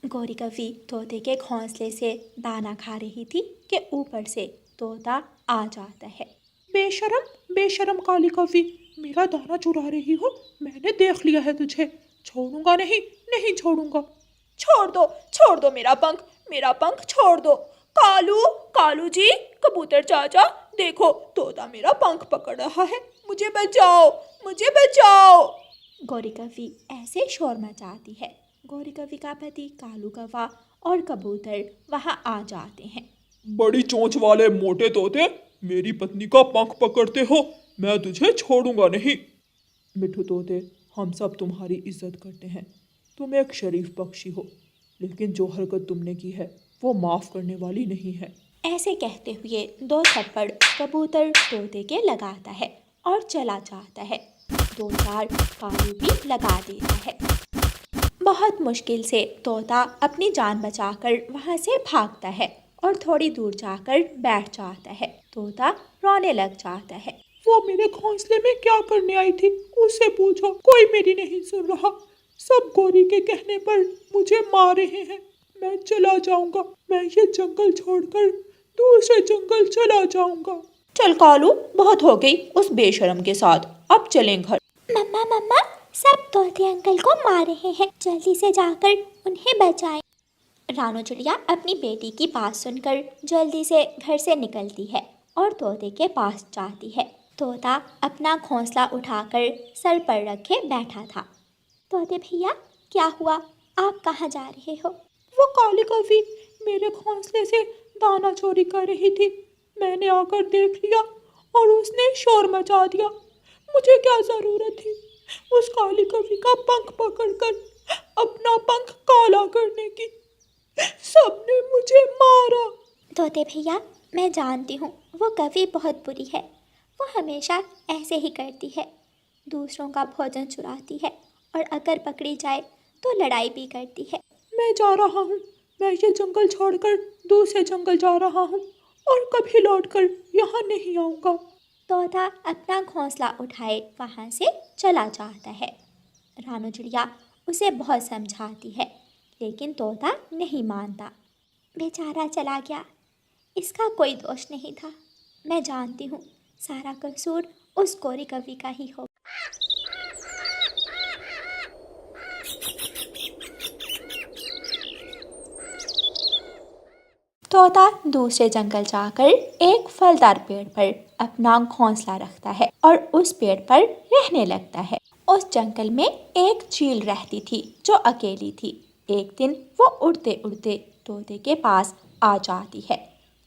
गौरी कवि तोते के घोंसले से दाना खा रही थी कि ऊपर से तोता आ जाता है। बेशरम बेशरम काली कौवी, मेरा दाना चुरा रही हो। मैंने देख लिया है तुझे। छोड़ूंगा नहीं, नहीं छोड़ूंगा। छोड़ दो मेरा पंख छोड़ दो। कालू, कालू जी, कबूतर चाचा, देखो तोता मेरा पंख पकड़ रहा है। मुझे बचाओ, मुझे बचाओ। गौरी कवि ऐसे शोर मचाती है। गौरी कवि का पति कालू कौवा और कबूतर वहां आ जाते हैं। बड़ी चोंच वाले मोटे तोते, मेरी पत्नी का पंख पकड़ते हो। मैं तुझे छोड़ूंगा नहीं। मिठू तोते, हम सब तुम्हारी इज्जत करते हैं। तुम एक शरीफ पक्षी हो, लेकिन जो हरकत तुमने की है वो माफ करने वाली नहीं है। ऐसे कहते हुए दो थप्पड़ कबूतर तोते के लगाता है और चला जाता है। दो चार कालू भी लगा देता है। बहुत मुश्किल से तोता अपनी जान बचाकर वहां से भागता है और थोड़ी दूर जाकर बैठ जाता है। तोता रोने लग जाता है। वो मेरे घोंसले में क्या करने आई थी, उससे पूछो। कोई मेरी नहीं सुन रहा। सब गौरी के कहने पर मुझे मार रहे हैं। मैं चला जाऊंगा। मैं ये जंगल छोड़कर दूसरे जंगल चला जाऊंगा। चल कालू, बहुत हो गई उस बेशरम के साथ, अब चलें घर। मम्मा मम्मा, सब तोते अंकल को मार रहे हैं, जल्दी से जाकर उन्हें बचाएं। रानू चिड़िया अपनी बेटी की बात सुनकर जल्दी से घर से निकलती है और तोते के पास जाती है। तोता अपना घोंसला उठाकर सर पर रखे बैठा था। तोते भैया, क्या हुआ? आप कहाँ जा रहे हो? वो काली कौवी मेरे घोंसले से दाना चोरी कर रही थी। मैंने आकर देख लिया और उसने शोर मचा दिया। मुझे क्या जरूरत थी उस काली कौवी का पंख पकड़कर अपना पंख काला करने की। सबने मुझे मारा। तोते भैया, मैं जानती हूँ वो कवि बहुत बुरी है। वो हमेशा ऐसे ही करती है, दूसरों का भोजन चुराती है और अगर पकड़ी जाए तो लड़ाई भी करती है। मैं जा रहा हूँ। मैं ये जंगल छोड़कर दूसरे जंगल जा रहा हूँ और कभी लौटकर यहाँ नहीं आऊँगा। तोता अपना घोंसला उठाए वहाँ से चला जाता है। रानू चिड़िया उसे बहुत समझाती है, लेकिन तोता नहीं मानता। बेचारा चला गया, इसका कोई दोष नहीं था। मैं जानती हूँ सारा कसूर उस गौरी कवि का ही होगा। तोता दूसरे जंगल जाकर एक फलदार पेड़ पर अपना घोंसला रखता है और उस पेड़ पर रहने लगता है। उस जंगल में एक चील रहती थी जो अकेली थी। एक दिन वो उड़ते उड़ते तोते के पास आ जाती है।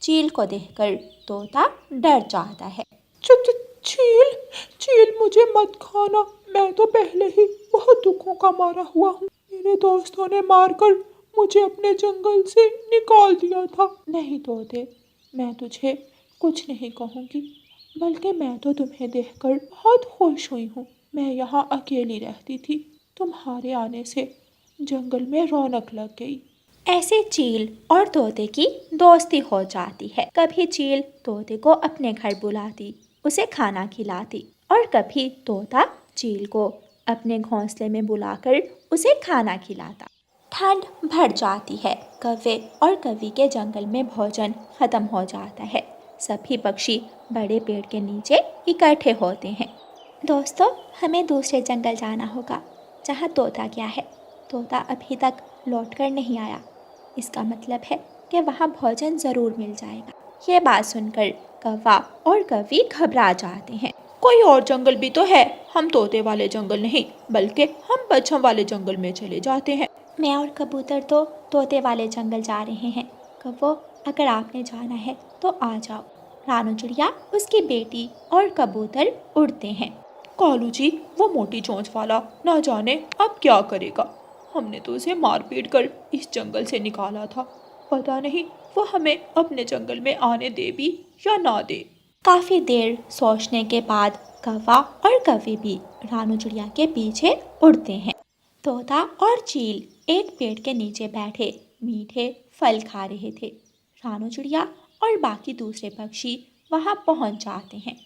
चील को देखकर तोता डर जाता है। चील, चील मुझे मत खाना। मैं तो पहले ही बहुत दुखों का मारा हुआ हूँ। मेरे दोस्तों ने मारकर मुझे अपने जंगल से निकाल दिया था। नहीं तोते, मैं तुझे कुछ नहीं कहूँगी, बल्कि मैं तो तुम्हें देखकर बहुत खुश हुई हूँ। मैं यहाँ अकेली रहती थी, तुम्हारे आने से जंगल में रौनक लग गई। ऐसे चील और तोते की दोस्ती हो जाती है। कभी चील तोते को अपने घर बुलाती, उसे खाना खिलाती और कभी तोता चील को अपने घोंसले में बुलाकर उसे खाना खिलाता। ठंड बढ़ जाती है। कौवे और कवि के जंगल में भोजन खत्म हो जाता है। सभी पक्षी बड़े पेड़ के नीचे इकट्ठे होते हैं। दोस्तों, हमें दूसरे जंगल जाना होगा जहाँ तोता गया है। तोता अभी तक लौटकर नहीं आया, इसका मतलब है कि वहाँ भोजन ज़रूर मिल जाएगा। ये बात सुनकर कौवा और कवि घबरा जाते हैं। कोई और जंगल भी तो है, हम तोते वाले जंगल नहीं बल्कि हम बच्छम वाले जंगल में चले जाते हैं। मैं और कबूतर तो तोते वाले जंगल जा रहे हैं। कव्वो, अगर आपने जाना है तो आ जाओ। रानू चिड़िया, उसकी बेटी और कबूतर उड़ते हैं। कालू जी, वो मोटी चोंच वाला ना जाने अब क्या करेगा। हमने तो उसे मार पीट कर इस जंगल से निकाला था। पता नहीं वो हमें अपने जंगल में आने दे भी या ना दे। काफ़ी देर सोचने के बाद कौवा और कवि भी रानू चिड़िया के पीछे उड़ते हैं। तोता और चील एक पेड़ के नीचे बैठे मीठे फल खा रहे थे। रानू चिड़िया और बाकी दूसरे पक्षी वहां पहुंच जाते हैं।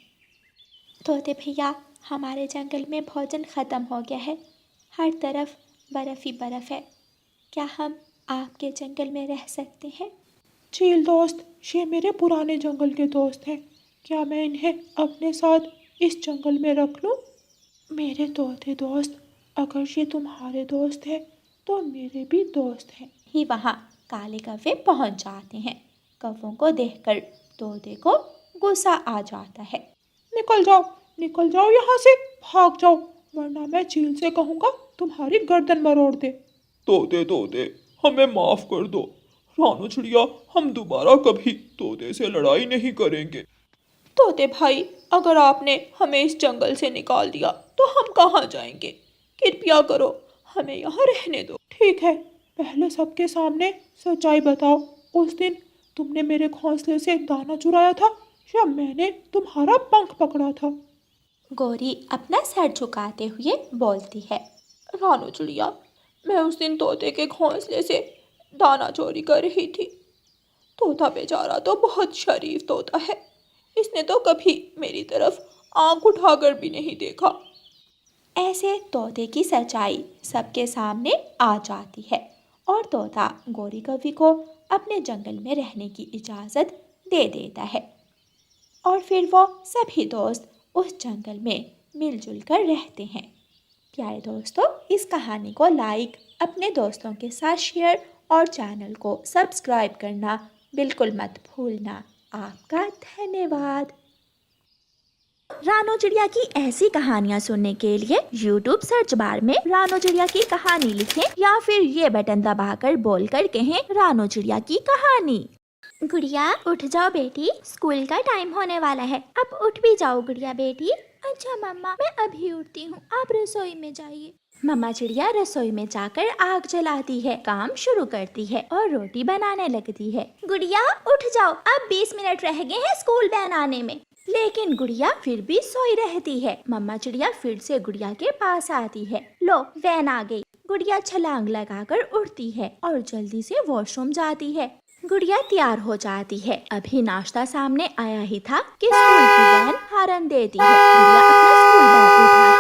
तोते भैया, हमारे जंगल में भोजन ख़त्म हो गया है। हर तरफ बर्फ़ ही बर्फ़ है। क्या हम आपके जंगल में रह सकते हैं। चील दोस्त, ये मेरे पुराने जंगल के दोस्त हैं। क्या मैं इन्हें अपने साथ इस जंगल में रख लूं? मेरे तोते दोस्त, अगर ये तुम्हारे दोस्त हैं तो मेरे भी दोस्त हैं। ही वहाँ काले कौवे पहुँच जाते हैं। कौवों को देखकर तोते को गुस्सा आ जाता है। निकल जाओ यहाँ से, भाग जाओ, वरना मैं चील से कहूँगा तुम्हारी गर्दन मरोड़ दे। तोते, हमें माफ कर दो। रानू चिड़िया, हम दोबारा कभी तोते से लड़ाई नहीं करेंगे। तोते भाई, अगर आपने हमें इस जंगल से निकाल दिया तो हम कहाँ जाएंगे? कृपया करो, हमें यहाँ रहने दो। ठीक है, पहले सबके सामने सच्चाई बताओ। उस दिन तुमने मेरे घोंसले से दाना चुराया था या मैंने तुम्हारा पंख पकड़ा था? गौरी अपना सर झुकाते हुए बोलती है। रानू चिड़िया, मैं उस दिन तोते के घोंसले से दाना चोरी कर रही थी। तोता बेचारा तो बहुत शरीफ तोता है, इसने तो कभी मेरी तरफ आंख उठाकर भी नहीं देखा। ऐसे तोते की सच्चाई सबके सामने आ जाती है और तोता गौरी कौवी को अपने जंगल में रहने की इजाज़त दे देता है और फिर वो सभी दोस्त उस जंगल में मिलजुल कर रहते हैं। प्यारे दोस्तों, इस कहानी को लाइक, अपने दोस्तों के साथ शेयर और चैनल को सब्सक्राइब करना बिल्कुल मत भूलना। आपका धन्यवाद। रानू चिड़िया की ऐसी कहानियाँ सुनने के लिए YouTube सर्च बार में रानू चिड़िया की कहानी लिखें या फिर ये बटन दबाकर बोलकर कहें रानू चिड़िया की कहानी। गुड़िया उठ जाओ बेटी, स्कूल का टाइम होने वाला है, अब उठ भी जाओ गुड़िया बेटी। अच्छा मम्मा, मैं अभी उठती हूँ, आप रसोई में जाइए। मम्मा चिड़िया रसोई में जाकर आग जलाती है, काम शुरू करती है और रोटी बनाने लगती है। गुड़िया उठ जाओ, अब 20 मिनट रह गए हैं स्कूल वैन आने में। लेकिन गुड़िया फिर भी सोई रहती है। मम्मा चिड़िया फिर से गुड़िया के पास आती है। लो, वैन आ गई। गुड़िया छलांग लगाकर उठती है और जल्दी से वॉशरूम जाती है। गुड़िया तैयार हो जाती है। अभी नाश्ता सामने आया ही था कि स्कूल की वैन हॉर्न देती है। गुड़िया अपना स्कूल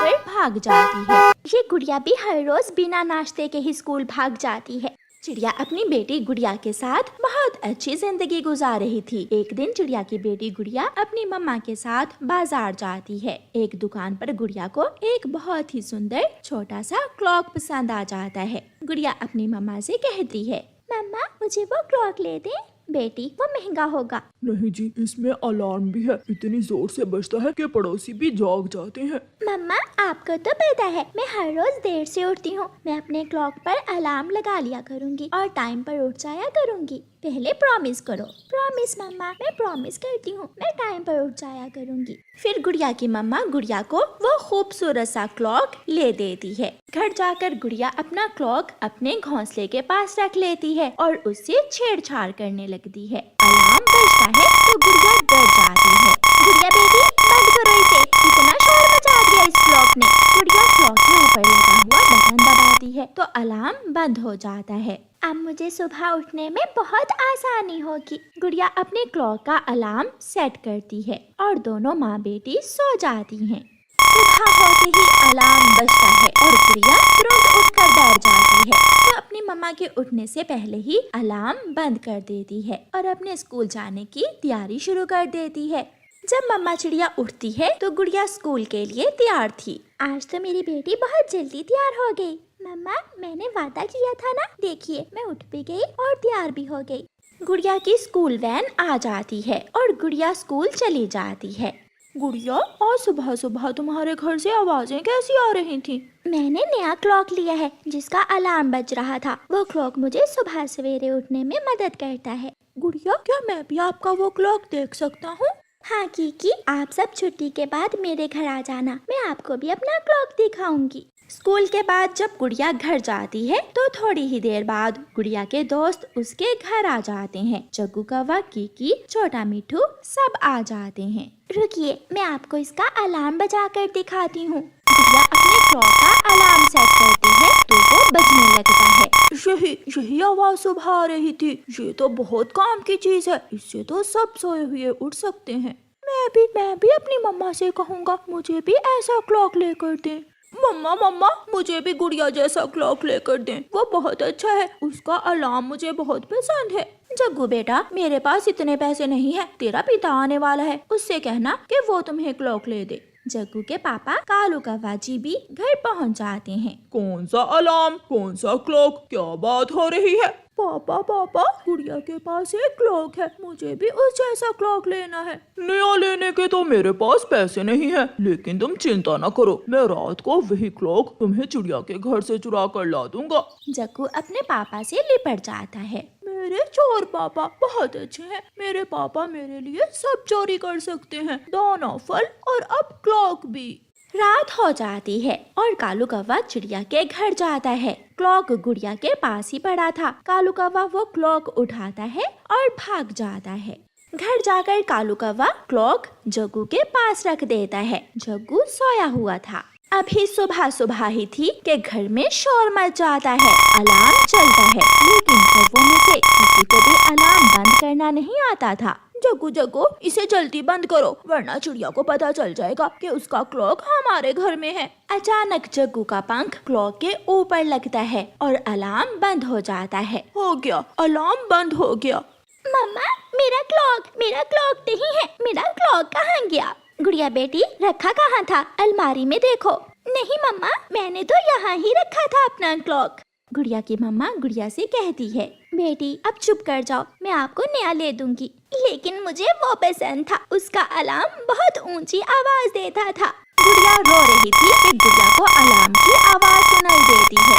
बैग उठाकर भाग जाती है। ये गुड़िया भी हर रोज बिना नाश्ते के ही स्कूल भाग जाती है। चिड़िया अपनी बेटी गुड़िया के साथ बहुत अच्छी जिंदगी गुजार रही थी। एक दिन चिड़िया की बेटी गुड़िया अपनी मम्मा के साथ बाजार जाती है। एक दुकान पर गुड़िया को एक बहुत ही सुंदर छोटा सा क्लॉक पसंद आ जाता है। गुड़िया अपनी मम्मा से कहती है, मम्मा मुझे वो क्लॉक ले दे। बेटी वो महंगा होगा। नहीं जी, इसमें अलार्म भी है, इतनी जोर से बजता है कि पड़ोसी भी जाग जाते हैं। मम्मा आपको तो पता है मैं हर रोज देर से उठती हूँ, मैं अपने क्लॉक पर अलार्म लगा लिया करूँगी और टाइम पर उठ जाया करूँगी। पहले प्रॉमिस करो। प्रॉमिस मम्मा, मैं प्रॉमिस करती हूँ, मैं टाइम पर उठ जाया करूँगी। फिर गुड़िया की मम्मा गुड़िया को वो खूबसूरत सा क्लॉक ले देती है। घर जाकर गुड़िया अपना क्लॉक अपने घोंसले के पास रख लेती है और उससे छेड़छाड़ करने लगती है। अलार्म बजता है तो गुड़िया डर जाती है। गुड़िया बेटी बंद करो इसे, इतना शोर मचा दिया इस क्लॉक ने। गुड़िया क्लॉक के ऊपर लगा हुआ बटन दबाती है तो अलार्म बंद हो जाता है। अब मुझे सुबह उठने में बहुत आसानी होगी। गुड़िया अपने क्लॉक का अलार्म सेट करती है और दोनों माँ बेटी सो जाती हैं। सुबह होते ही अलार्म बजता है और गुड़िया तुरंत उठकर बैठ जाती है। वो अपनी मम्मा के उठने से पहले ही अलार्म बंद कर देती है और अपने स्कूल जाने की तैयारी शुरू कर देती है। जब मम्मा चिड़िया उठती है तो गुड़िया स्कूल के लिए तैयार थी। आज तो मेरी बेटी बहुत जल्दी तैयार हो गई। मम्मा मैंने वादा किया था ना, देखिए मैं उठ भी गई और तैयार भी हो गई। गुड़िया की स्कूल वैन आ जाती है और गुड़िया स्कूल चली जाती है। गुड़िया, आज सुबह सुबह तुम्हारे घर से आवाजें कैसी आ रही थी? मैंने नया क्लॉक लिया है जिसका अलार्म बज रहा था। वो क्लॉक मुझे सुबह सवेरे उठने में मदद करता है। गुड़िया, क्या मैं भी आपका वो क्लॉक देख सकता हूँ? हाँ कीकी, आप सब छुट्टी के बाद मेरे घर आ जाना, मैं आपको भी अपना क्लॉक दिखाऊंगी। स्कूल के बाद जब गुड़िया घर जाती है तो थोड़ी ही देर बाद गुड़िया के दोस्त उसके घर आ जाते हैं। जग्गू कौवा, कीकी, छोटा मिठू सब आ जाते हैं। रुकिए, मैं आपको इसका अलार्म बजा कर दिखाती हूँ। गुड़िया अपने क्लॉक का अलार्म सेट करती है तो वो बजने लगता है। यही आवाज सुबह आ रही थी। ये तो बहुत काम की चीज है, इससे तो सब सोए हुए उठ सकते हैं। मैं भी अपनी मम्मा से कहूँगा मुझे भी ऐसा क्लॉक लेकर दें। मम्मा मम्मा मुझे भी गुड़िया जैसा क्लॉक लेकर दें, वो बहुत अच्छा है, उसका अलार्म मुझे बहुत पसंद है। जग्गू बेटा, मेरे पास इतने पैसे नहीं है, तेरा पिता आने वाला है, उससे कहना कि वो तुम्हें क्लॉक ले दे। जग्गू के पापा कालू कौवा जी भी घर पहुंच जाते हैं। कौन सा अलार्म, कौन सा क्लॉक, क्या बात हो रही है? पापा पापा गुड़िया के पास एक क्लॉक है, मुझे भी उस जैसा क्लॉक लेना है। नया लेने के तो मेरे पास पैसे नहीं है, लेकिन तुम चिंता न करो, मैं रात को वही क्लॉक तुम्हें चिड़िया के घर से चुरा कर ला दूंगा। जग्गू अपने पापा से लिपट जाता है। मेरे चोर पापा बहुत अच्छे हैं, मेरे पापा मेरे लिए सब चोरी कर सकते हैं, दाना, फल और अब क्लॉक भी। रात हो जाती है और कालू कौवा चिड़िया के घर जाता है। क्लॉक गुड़िया के पास ही पड़ा था। कालू कौवा वो क्लॉक उठाता है और भाग जाता है। घर जाकर कालू कौवा क्लॉक जग्गू के पास रख देता है। जग्गू सोया हुआ था। अभी सुबह सुबह ही थी कि घर में शोर मच जाता है। अलार्म चलता है, लेकिन कौवों में से किसी को भी अलार्म बंद करना नहीं आता था। जग्गू जग्गू इसे जल्दी बंद करो, वरना चिड़िया को पता चल जाएगा कि उसका क्लॉक हमारे घर में है। अचानक जग्गू का पंख क्लॉक के ऊपर लगता है और अलार्म बंद हो जाता है। हो गया, अलार्म बंद हो गया। मम्मा मेरा क्लॉक नहीं है, मेरा क्लॉक कहाँ गया? गुड़िया बेटी रखा कहाँ था? अलमारी में देखो। नहीं मम्मा, मैंने तो यहाँ ही रखा था अपना क्लॉक। गुड़िया की मम्मा गुड़िया से कहती है, बेटी अब चुप कर जाओ, मैं आपको नया ले दूंगी। लेकिन मुझे वो पसंद था, उसका अलार्म बहुत ऊंची आवाज देता था। गुड़िया रो रही थी कि गुड़िया को अलार्म की आवाज सुनाई देती है।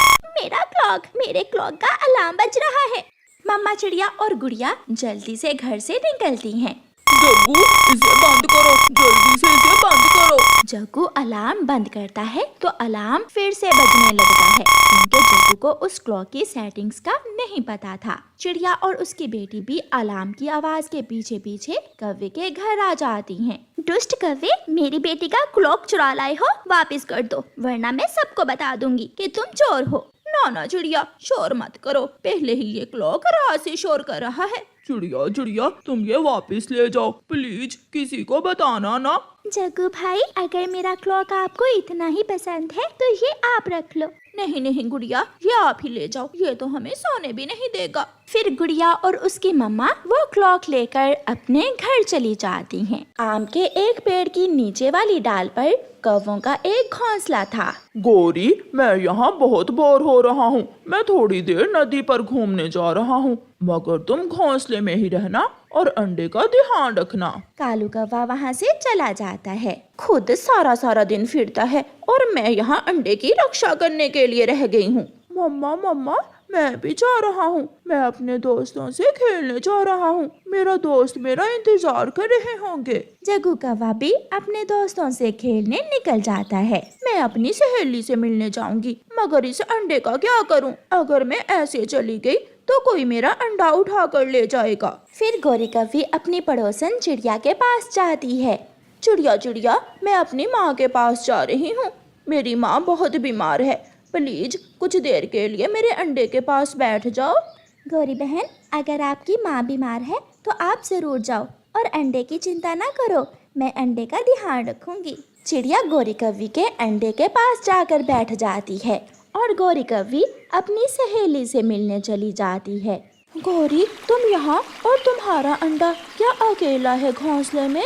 मेरे क्लॉक का अलार्म बज रहा है। मम्मा चिड़िया और गुड़िया जल्दी से घर से निकलती हैं। जग्गू इसे बंद करो, जल्दी से इसे बंद करो। जग्गू अलार्म बंद करता है तो अलार्म फिर से बजने लगता है, क्योंकि जग्गू को उस क्लॉक की सेटिंग्स का नहीं पता था। चिड़िया और उसकी बेटी भी अलार्म की आवाज के पीछे पीछे कौवे के घर आ जाती हैं। दुष्ट कौवे, मेरी बेटी का क्लॉक चुरा लाए हो, वापस कर दो, वरना मैं सबको बता दूंगी कि तुम चोर हो। ना चिड़िया, शोर मत करो, पहले ही ये क्लॉक रात से शोर कर रहा है। चिड़िया चिड़िया तुम ये वापस ले जाओ प्लीज, किसी को बताना ना। जग्गू भाई, अगर मेरा क्लॉक आपको इतना ही पसंद है तो ये आप रख लो। नहीं गुड़िया, ये आप ही ले जाओ, ये तो हमें सोने भी नहीं देगा। फिर गुड़िया और उसकी मम्मा वो क्लॉक लेकर अपने घर चली जाती हैं। आम के एक पेड़ की नीचे वाली डाल पर कौवों का एक घोंसला था। गौरी, मैं यहाँ बहुत बोर हो रहा हूँ, मैं थोड़ी देर नदी पर घूमने जा रहा हूँ, मगर तुम घोंसले में ही रहना और अंडे का ध्यान रखना। कालू कौवा वहाँ से चला जाता है। खुद सारा दिन फिरता है और मैं यहाँ अंडे की रक्षा करने के लिए रह गई हूँ। मम्मा मैं भी जा रहा हूँ, मैं अपने दोस्तों से खेलने जा रहा हूँ, मेरा दोस्त मेरा इंतजार कर रहे होंगे। जग्गू कौवा भी अपने दोस्तों से खेलने निकल जाता है। मैं अपनी सहेली से मिलने जाऊंगी, मगर इस अंडे का क्या करूं? अगर मैं ऐसे चली गई तो कोई मेरा अंडा उठा कर ले जाएगा। फिर गौरी कौवी अपनी पड़ोसन चिड़िया के पास जाती है। चिड़िया, मैं अपनी माँ के पास जा रही हूँ, मेरी माँ बहुत बीमार है, प्लीज कुछ देर के लिए मेरे अंडे के पास बैठ जाओ। गौरी बहन, अगर आपकी माँ बीमार है तो आप जरूर जाओ और अंडे की चिंता ना करो, मैं अंडे का ध्यान रखूंगी। चिड़िया गौरी कौवी के अंडे के पास जाकर बैठ जाती है और गौरी कौवी अपनी सहेली से मिलने चली जाती है। गौरी, तुम यहाँ और तुम्हारा अंडा क्या अकेला है घोंसले में?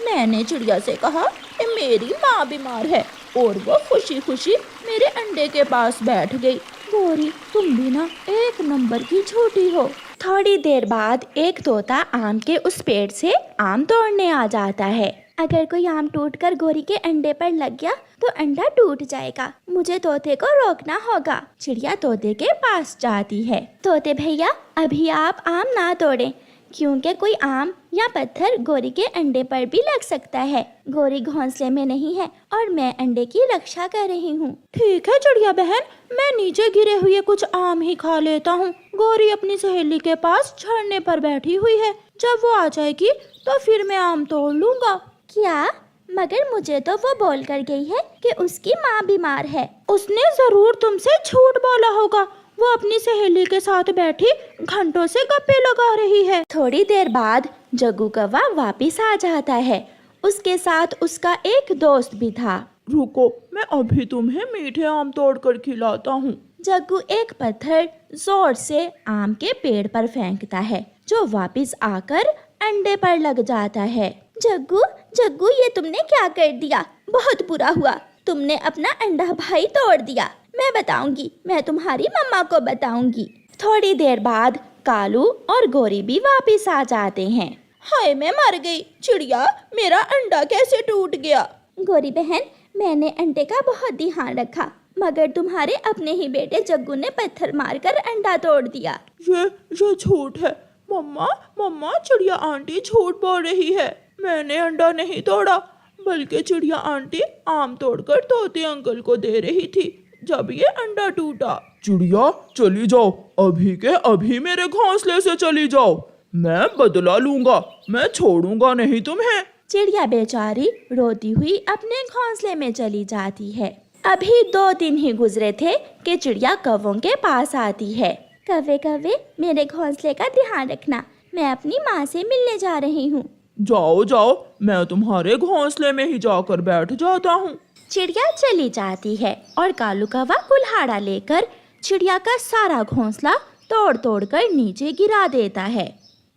मैंने चिड़िया से कहा कि मेरी माँ बीमार है और वो खुशी खुशी मेरे अंडे के पास बैठ गई। गौरी, तुम भी ना एक नंबर की झूठी हो। थोड़ी देर बाद एक तोता आम के उस पेड़ से आम तोड़ने आ जाता है। अगर कोई आम टूटकर गौरी के अंडे पर लग गया तो अंडा टूट जाएगा, मुझे तोते को रोकना होगा। चिड़िया तोते के पास जाती है। तोते भैया, अभी आप आम ना तोड़ें, क्योंकि कोई आम या पत्थर गौरी के अंडे पर भी लग सकता है। गौरी घोंसले में नहीं है और मैं अंडे की रक्षा कर रही हूँ। ठीक है चिड़िया बहन, मैं नीचे गिरे हुए कुछ आम ही खा लेता हूँ। गौरी अपनी सहेली के पास झरने पर बैठी हुई है, जब वो आ जाएगी तो फिर मैं आम तोड़ लूंगा। क्या? मगर मुझे तो वो बोल कर गई है कि उसकी माँ बीमार है। उसने जरूर तुमसे झूठ बोला होगा, वो अपनी सहेली के साथ बैठी घंटों से गप्पे लगा रही है। थोड़ी देर बाद जग्गू कौवा वापिस आ जाता है। उसके साथ उसका एक दोस्त भी था। रुको, मैं अभी तुम्हें मीठे आम तोड़ कर खिलाता हूँ। जग्गू एक पत्थर जोर से आम के पेड़ पर फेंकता है, जो वापस आकर अंडे पर लग जाता है। जग्गू जग्गू, ये तुमने क्या कर दिया? बहुत बुरा हुआ, तुमने अपना अंडा भाई तोड़ दिया। मैं बताऊंगी, मैं तुम्हारी मम्मा को बताऊंगी। थोड़ी देर बाद कालू और गोरी भी वापस आ जाते हैं। हाय, मैं मर गई। चिड़िया, मेरा अंडा कैसे टूट गया? गोरी बहन, मैंने अंडे का बहुत ध्यान रखा, मगर तुम्हारे अपने ही बेटे जग्गू ने पत्थर मारकर अंडा तोड़ दिया। ये झूठ है। मम्मा मम्मा, चिड़िया आंटी झूठ बोल रही है। मैंने अंडा नहीं तोड़ा, बल्कि चिड़िया आंटी आम तोड़कर तोते अंकल को दे रही थी जब ये अंडा टूटा। चिड़िया चली जाओ, अभी के अभी मेरे घोंसले से चली जाओ। मैं बदला लूंगा, मैं छोड़ूंगा नहीं तुम्हें। चिड़िया बेचारी रोती हुई अपने घोंसले में चली जाती है। अभी 2 दिन ही गुजरे थे कि चिड़िया कौवों के पास आती है। कव्वे कव्वे, मेरे घोंसले का ध्यान रखना, मैं अपनी माँ से मिलने जा रही हूँ। जाओ जाओ, मैं तुम्हारे घोंसले में ही जाकर बैठ जाता हूँ। चिड़िया चली जाती है और कालू कौवा कुल्हाड़ा लेकर चिड़िया का सारा घोंसला तोड़ तोड़ कर नीचे गिरा देता है।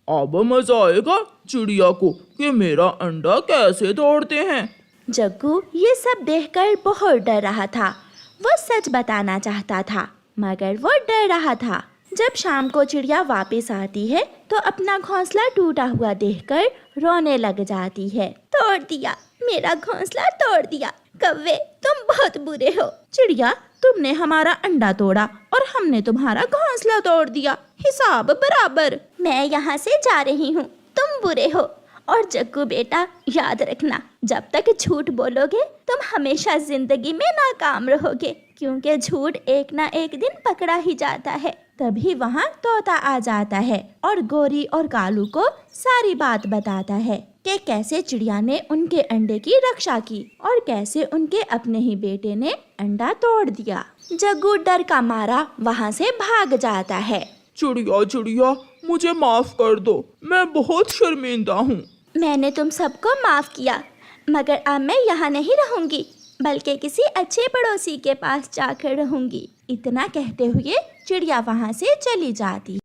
अब मजा आएगा चिड़िया को कि मेरा अंडा कैसे तोड़ते हैं। जग्गू ये सब देखकर बहुत डर रहा था। वो सच बताना चाहता था, मगर वो डर रहा था। जब शाम को चिड़िया वापस आती है तो अपना घोंसला टूटा हुआ देखकर रोने लग जाती है। तोड़ दिया, मेरा घोंसला तोड़ दिया। कव्वे, तुम बहुत बुरे हो। चिड़िया, तुमने हमारा अंडा तोड़ा और हमने तुम्हारा घोंसला तोड़ दिया, हिसाब बराबर। मैं यहाँ से जा रही हूँ, तुम बुरे हो। और जग्गू बेटा, याद रखना, जब तक झूठ बोलोगे तुम हमेशा जिंदगी में नाकाम रहोगे, क्योंकि झूठ एक ना एक दिन पकड़ा ही जाता है। तभी वहाँ तोता आ जाता है और गोरी और कालू को सारी बात बताता है कि कैसे चिड़िया ने उनके अंडे की रक्षा की और कैसे उनके अपने ही बेटे ने अंडा तोड़ दिया। जग्गू डर का मारा वहाँ से भाग जाता है। चिड़िया चिड़िया, मुझे माफ कर दो, मैं बहुत शर्मिंदा हूँ। मैंने तुम सबको माफ किया, मगर अब मैं यहाँ नहीं रहूंगी, बल्कि किसी अच्छे पड़ोसी के पास जाकर रहूंगी। इतना कहते हुए चिड़िया वहाँ से चली जाती।